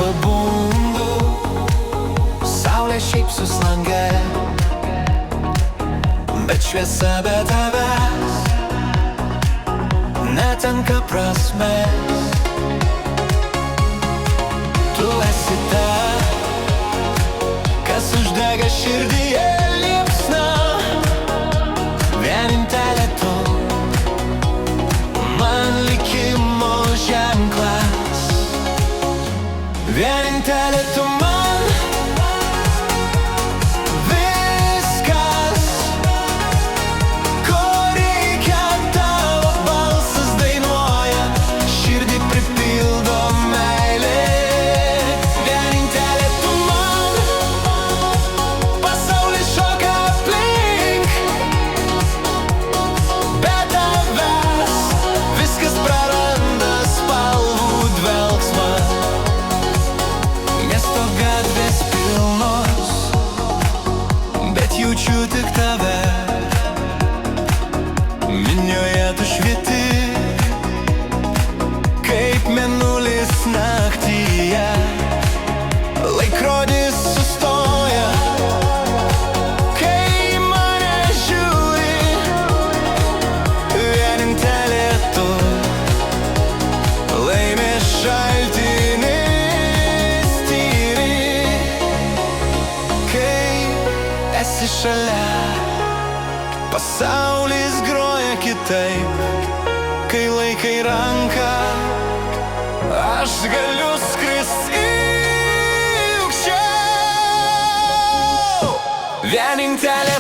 pabundu, saulė šypsos lange, bet šviesa be tavęs netenka prasmės. Tu esi ta, kas uždega širdyje liepsną, vienintelė tu, man likimo ženklas. Vienintelė tu man, viskas, ko reikia, tavo balsas dainuoja, širdį pripildo meilė. Vienintelė tu man, pasaulis šoka aplink, be tavęs viskas praranda spalvų dvelksmą. Miesto gatvės pilnos, bet jaučiu tik tave. Minioje tu švieti, kaip mėnulis naktyje. Laikrodis sustoja, kai mane žiūri. Vienintelė tu, laimės šaltinis tyri. Kai esi šalia, pasaulis groja kitaip. Kai laikai ranką, aš galiu skristi aukščiau. Vienintelė